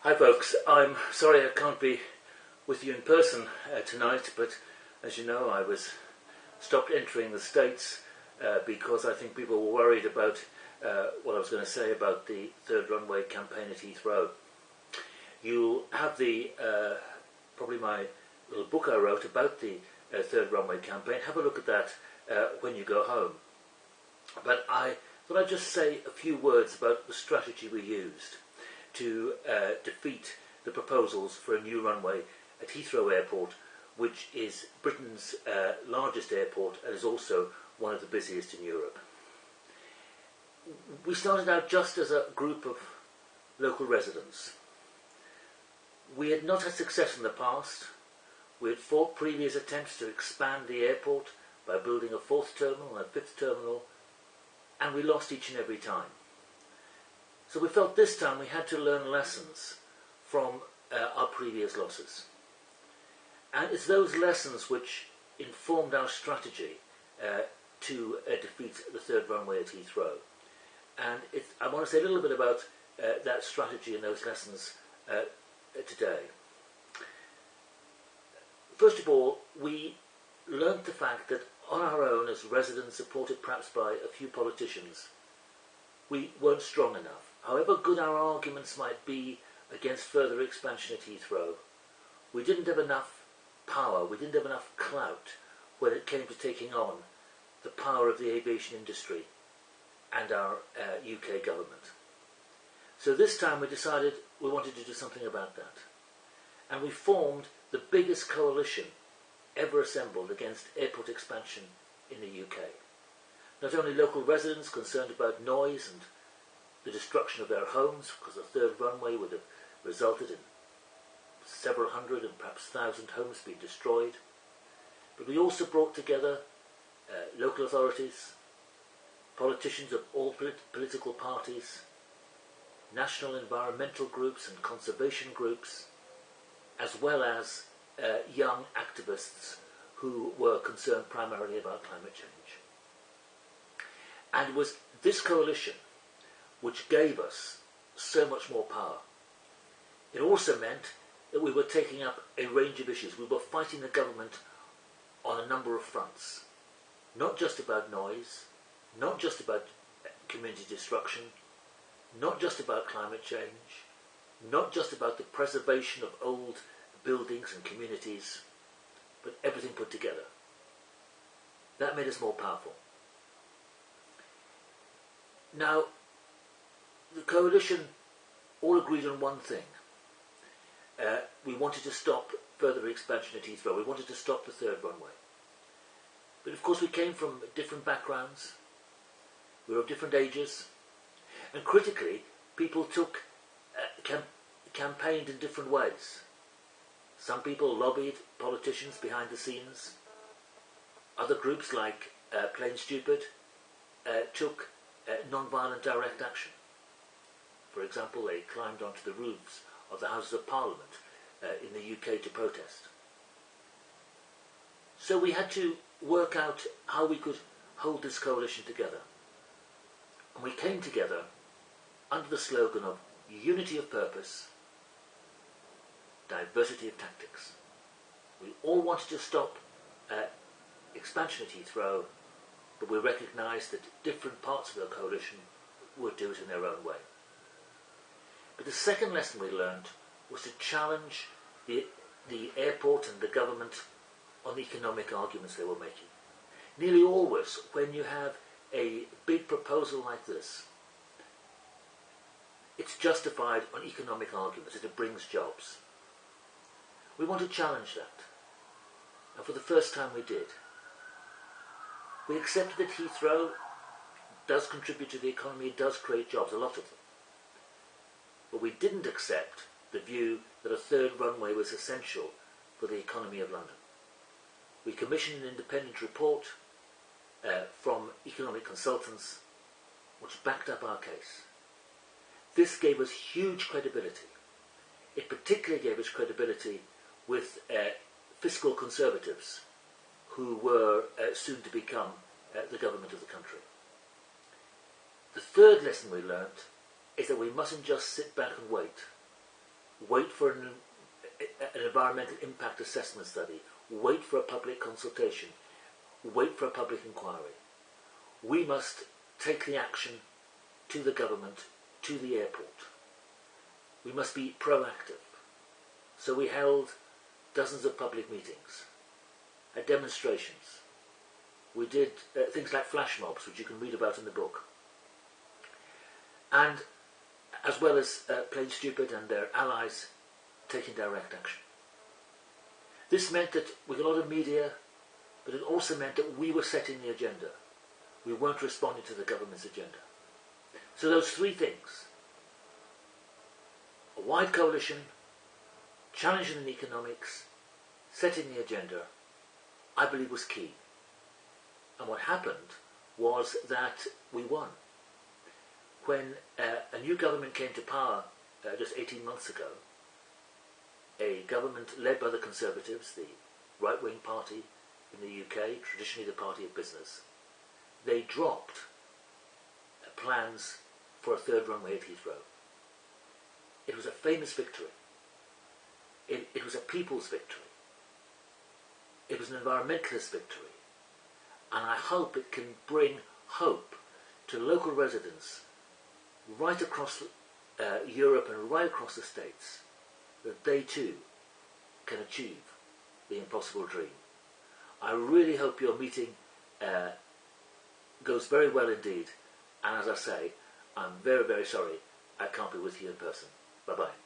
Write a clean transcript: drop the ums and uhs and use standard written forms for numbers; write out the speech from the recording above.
Hi folks, I'm sorry I can't be with you in person tonight, but as you know I was stopped entering the States because I think people were worried about what I was going to say about the third runway campaign at Heathrow. You'll have the probably my little book I wrote about the third runway campaign. Have a look at that when you go home. But I thought I'd just say a few words about the strategy we used to defeat the proposals for a new runway at Heathrow Airport, which is Britain's largest airport and is also one of the busiest in Europe. We started out just as a group of local residents. We had not had success in the past. We had fought previous attempts to expand the airport by building a fourth terminal and a fifth terminal, and we lost each and every time. So we felt this time we had to learn lessons from our previous losses. And it's those lessons which informed our strategy to defeat the third runway at Heathrow. And I want to say a little bit about that strategy and those lessons today. First of all, we learnt the fact that on our own, as residents, supported perhaps by a few politicians, we weren't strong enough. However good our arguments might be against further expansion at Heathrow, we didn't have enough power, we didn't have enough clout when it came to taking on the power of the aviation industry and our UK government. So this time we decided we wanted to do something about that. And we formed the biggest coalition ever assembled against airport expansion in the UK. Not only local residents concerned about noise and the destruction of their homes, because the third runway would have resulted in several hundred and perhaps 1,000 homes being destroyed, but we also brought together local authorities, politicians of all political parties, national environmental groups and conservation groups, as well as young activists who were concerned primarily about climate change. And it was this coalition which gave us so much more power. It also meant that we were taking up a range of issues. We were fighting the government on a number of fronts. Not just about noise, not just about community destruction, not just about climate change, not just about the preservation of old buildings and communities, but everything put together. That made us more powerful. Now, the coalition all agreed on one thing. We wanted to stop further expansion at Heathrow. We wanted to stop the third runway. But of course we came from different backgrounds. We were of different ages. And critically, people took campaigned in different ways. Some people lobbied politicians behind the scenes. Other groups, like Plain Stupid, took non-violent direct action. For example, they climbed onto the roofs of the Houses of Parliament in the UK to protest. So we had to work out how we could hold this coalition together. And we came together under the slogan of unity of purpose, diversity of tactics. We all wanted to stop expansion at Heathrow, but we recognised that different parts of the coalition would do it in their own way. But the second lesson we learned was to challenge the airport and the government on the economic arguments they were making. Nearly always, when you have a big proposal like this, it's justified on economic arguments, that it brings jobs. We want to challenge that. And for the first time we did. We accepted that Heathrow does contribute to the economy, it does create jobs, a lot of them. But we didn't accept the view that a third runway was essential for the economy of London. We commissioned an independent report from economic consultants which backed up our case. This gave us huge credibility. It particularly gave us credibility with fiscal conservatives who were soon to become the government of the country. The third lesson we learnt is that we mustn't just sit back and wait. wait for an environmental impact assessment study, wait for a public consultation, wait for a public inquiry. We must take the action to the government, to the airport. We must be proactive. So we held dozens of public meetings, demonstrations. We did things like flash mobs, which you can read about in the book. And as well as Plain Stupid and their allies taking direct action. This meant that we got a lot of media, but it also meant that we were setting the agenda. We weren't responding to the government's agenda. So those three things, a wide coalition, challenging in economics, setting the agenda, I believe was key. And what happened was that we won. When a new government came to power just 18 months ago, a government led by the Conservatives, the right-wing party in the UK, traditionally the party of business, they dropped plans for a third runway at Heathrow. It was a famous victory. It was a people's victory. It was an environmentalist victory. And I hope it can bring hope to local residents right across Europe and right across the States, that they too can achieve the impossible dream. I really hope your meeting goes very well indeed, and as I say, I'm very, very sorry I can't be with you in person. Bye-bye.